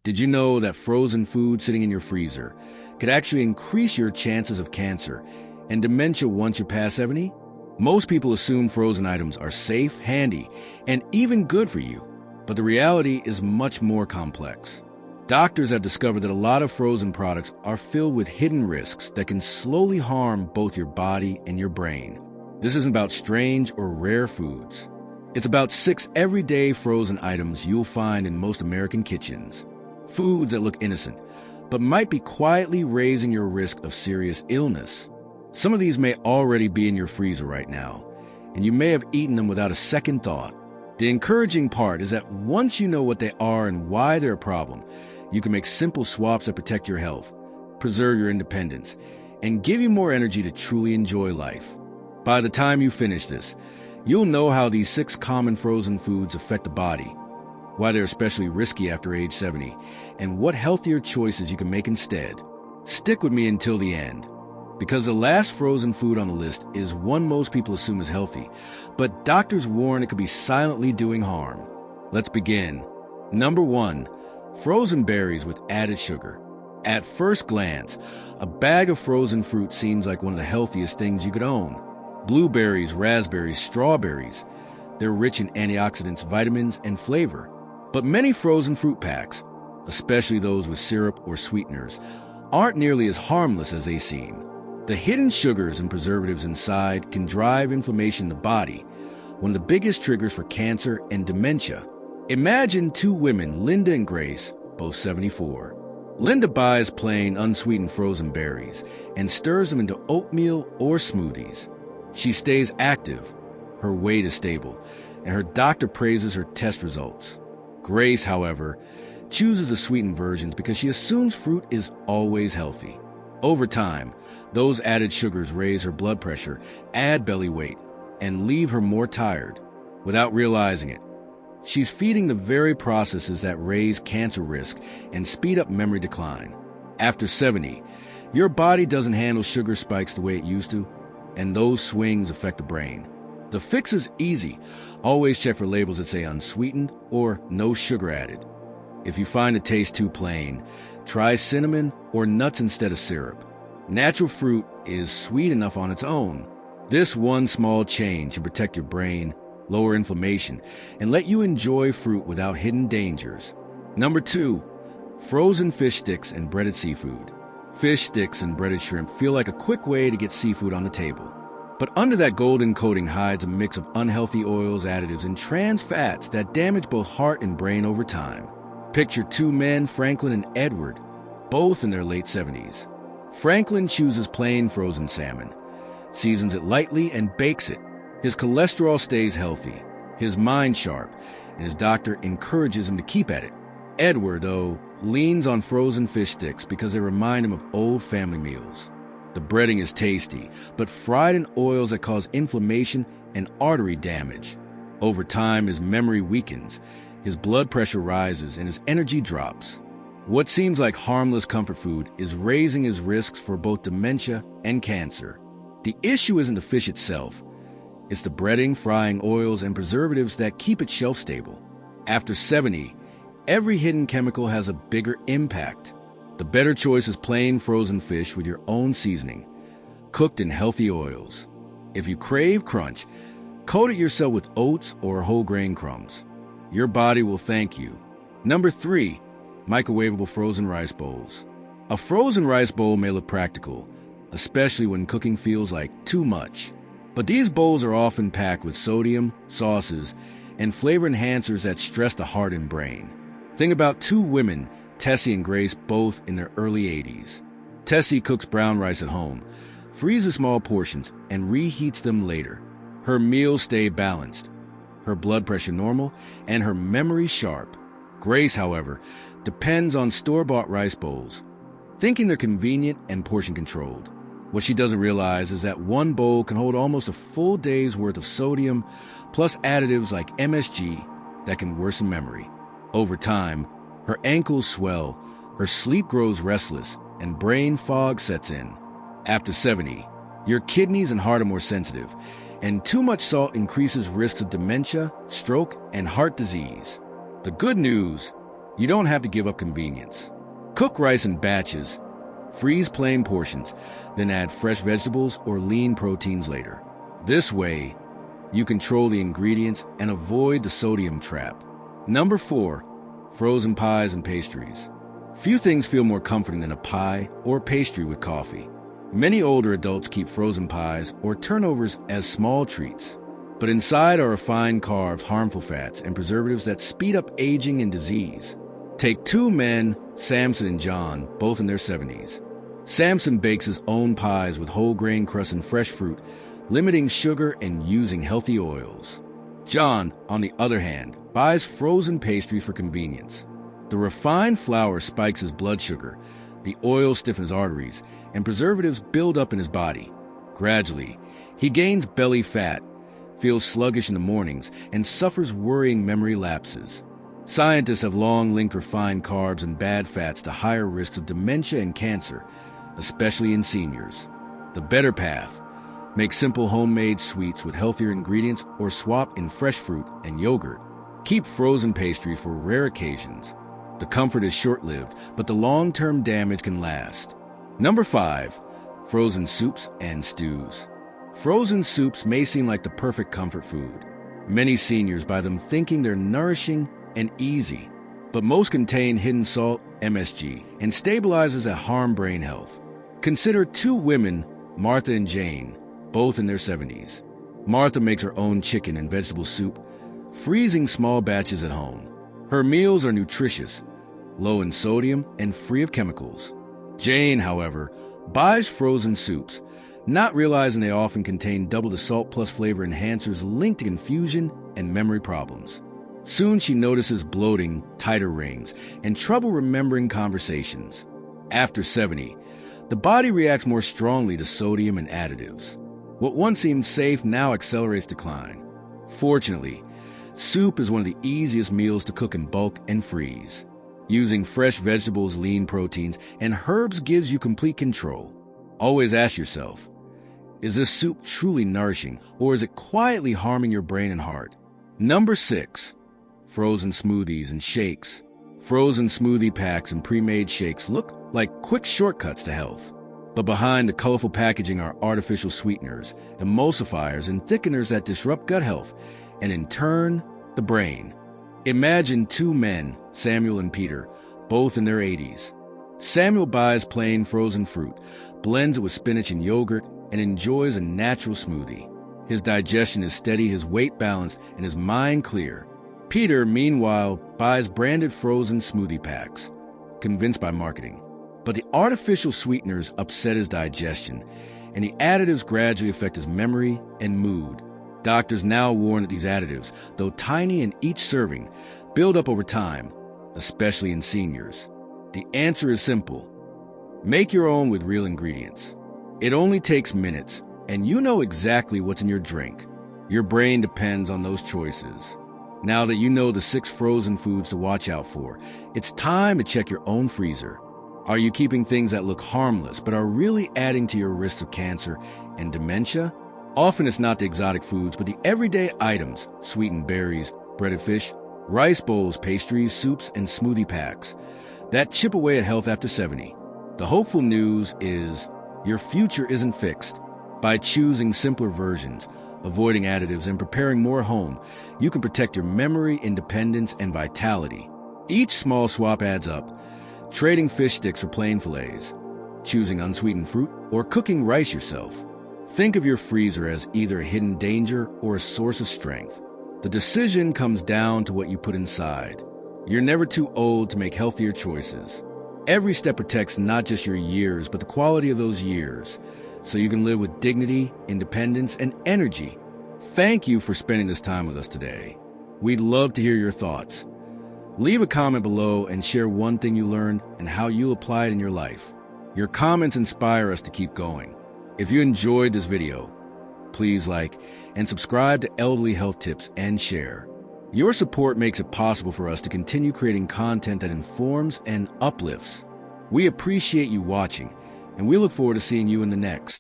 Did you know that frozen food sitting in your freezer could actually increase your chances of cancer and dementia once you're past 70? Most people assume frozen items are safe, handy, and even good for you, but the reality is much more complex. Doctors have discovered that a lot of frozen products are filled with hidden risks that can slowly harm both your body and your brain. This isn't about strange or rare foods. It's about 6 everyday frozen items you'll find in most American kitchens. Foods that look innocent, but might be quietly raising your risk of serious illness. Some of these may already be in your freezer right now, and you may have eaten them without a second thought. The encouraging part is that once you know what they are and why they're a problem, you can make simple swaps that protect your health, preserve your independence, and give you more energy to truly enjoy life. By the time you finish this, you'll know how these 6 common frozen foods affect the body, why they're especially risky after age 70, and what healthier choices you can make instead. Stick with me until the end, because the last frozen food on the list is one most people assume is healthy, but doctors warn it could be silently doing harm. Let's begin. Number 1. Frozen berries with added sugar. At first glance, a bag of frozen fruit seems like one of the healthiest things you could own. Blueberries, raspberries, strawberries. They're rich in antioxidants, vitamins, and flavor. But many frozen fruit packs, especially those with syrup or sweeteners, aren't nearly as harmless as they seem. The hidden sugars and preservatives inside can drive inflammation in the body, one of the biggest triggers for cancer and dementia. Imagine 2 women, Linda and Grace, both 74. Linda buys plain, unsweetened frozen berries and stirs them into oatmeal or smoothies. She stays active, her weight is stable, and her doctor praises her test results. Grace, however, chooses the sweetened versions because she assumes fruit is always healthy. Over time, those added sugars raise her blood pressure, add belly weight, and leave her more tired. Without realizing it, she's feeding the very processes that raise cancer risk and speed up memory decline. After 70, your body doesn't handle sugar spikes the way it used to, and those swings affect the brain. The fix is easy. Always check for labels that say unsweetened or no sugar added. If you find it tastes too plain, try cinnamon or nuts instead of syrup. Natural fruit is sweet enough on its own. This one small change can protect your brain, lower inflammation, and let you enjoy fruit without hidden dangers. Number 2, frozen fish sticks and breaded seafood. Fish sticks and breaded shrimp feel like a quick way to get seafood on the table. But under that golden coating hides a mix of unhealthy oils, additives, and trans fats that damage both heart and brain over time. Picture 2 men, Franklin and Edward, both in their late 70s. Franklin chooses plain frozen salmon, seasons it lightly, and bakes it. His cholesterol stays healthy, his mind sharp, and his doctor encourages him to keep at it. Edward, though, leans on frozen fish sticks because they remind him of old family meals. The breading is tasty, but fried in oils that cause inflammation and artery damage. Over time, his memory weakens, his blood pressure rises, and his energy drops. What seems like harmless comfort food is raising his risks for both dementia and cancer. The issue isn't the fish itself. It's the breading, frying oils, and preservatives that keep it shelf-stable. After 70, every hidden chemical has a bigger impact. The better choice is plain frozen fish with your own seasoning, cooked in healthy oils. If you crave crunch, coat it yourself with oats or whole grain crumbs. Your body will thank you. Number 3, microwavable frozen rice bowls. A frozen rice bowl may look practical, especially when cooking feels like too much. But these bowls are often packed with sodium, sauces, and flavor enhancers that stress the heart and brain. Think about 2 women, Tessie and Grace, both in their early 80s. Tessie cooks brown rice at home, freezes small portions, and reheats them later. Her meals stay balanced, her blood pressure normal, and her memory sharp. Grace, however, depends on store-bought rice bowls, thinking they're convenient and portion-controlled. What she doesn't realize is that one bowl can hold almost a full day's worth of sodium, plus additives like MSG that can worsen memory. Over time, her ankles swell, her sleep grows restless, and brain fog sets in. After 70, your kidneys and heart are more sensitive, and too much salt increases risks of dementia, stroke, and heart disease. The good news, You don't have to give up convenience. Cook rice in batches, freeze plain portions, then add fresh vegetables or lean proteins later. This way, you control the ingredients and avoid the sodium trap. Number 4, frozen pies and pastries. Few things feel more comforting than a pie or pastry with coffee. Many older adults keep frozen pies or turnovers as small treats. But inside are refined carbs, harmful fats, and preservatives that speed up aging and disease. Take 2 men, Samson and John, both in their 70s. Samson bakes his own pies with whole grain crust and fresh fruit, limiting sugar and using healthy oils. John, on the other hand, buys frozen pastry for convenience. The refined flour spikes his blood sugar, the oil stiffens arteries, and preservatives build up in his body. Gradually, he gains belly fat, feels sluggish in the mornings, and suffers worrying memory lapses. Scientists have long linked refined carbs and bad fats to higher risks of dementia and cancer, especially in seniors. The better path: make simple homemade sweets with healthier ingredients or swap in fresh fruit and yogurt. Keep frozen pastry for rare occasions. The comfort is short-lived, but the long-term damage can last. Number 5, frozen soups and stews. Frozen soups may seem like the perfect comfort food. Many seniors buy them thinking they're nourishing and easy, but most contain hidden salt, MSG, and stabilizers that harm brain health. Consider 2 women, Martha and Jane, both in their 70s. Martha makes her own chicken and vegetable soup, freezing small batches at home. Her meals are nutritious, low in sodium, and free of chemicals. Jane, however, buys frozen soups, not realizing they often contain double the salt plus flavor enhancers linked to confusion and memory problems. Soon she notices bloating, tighter rings, and trouble remembering conversations. After 70, the body reacts more strongly to sodium and additives. What once seemed safe now accelerates decline. Fortunately, soup is one of the easiest meals to cook in bulk and freeze. Using fresh vegetables, lean proteins, and herbs gives you complete control. Always ask yourself, is this soup truly nourishing, or is it quietly harming your brain and heart? Number 6, frozen smoothies and shakes. Frozen smoothie packs and pre-made shakes look like quick shortcuts to health. But behind the colorful packaging are artificial sweeteners, emulsifiers, and thickeners that disrupt gut health, and in turn, the brain. Imagine 2 men, Samuel and Peter, both in their 80s. Samuel buys plain frozen fruit, blends it with spinach and yogurt, and enjoys a natural smoothie. His digestion is steady, his weight balanced, and his mind clear. Peter, meanwhile, buys branded frozen smoothie packs, convinced by marketing. But the artificial sweeteners upset his digestion, and the additives gradually affect his memory and mood. Doctors now warn that these additives, though tiny in each serving, build up over time, especially in seniors. The answer is simple. Make your own with real ingredients. It only takes minutes, and you know exactly what's in your drink. Your brain depends on those choices. Now that you know the 6 frozen foods to watch out for, it's time to check your own freezer. Are you keeping things that look harmless but are really adding to your risk of cancer and dementia? Often it's not the exotic foods, but the everyday items: sweetened berries, breaded fish, rice bowls, pastries, soups, and smoothie packs that chip away at health after 70. The hopeful news is your future isn't fixed. By choosing simpler versions, avoiding additives, and preparing more home, you can protect your memory, independence, and vitality. Each small swap adds up. Trading fish sticks for plain fillets, choosing unsweetened fruit, or cooking rice yourself. Think of your freezer as either a hidden danger or a source of strength. The decision comes down to what you put inside. You're never too old to make healthier choices. Every step protects not just your years, but the quality of those years, so you can live with dignity, independence, and energy. Thank you for spending this time with us today. We'd love to hear your thoughts. Leave a comment below and share one thing you learned and how you apply it in your life. Your comments inspire us to keep going. If you enjoyed this video, please like and subscribe to Elderly Health Tips and share. Your support makes it possible for us to continue creating content that informs and uplifts. We appreciate you watching, and we look forward to seeing you in the next.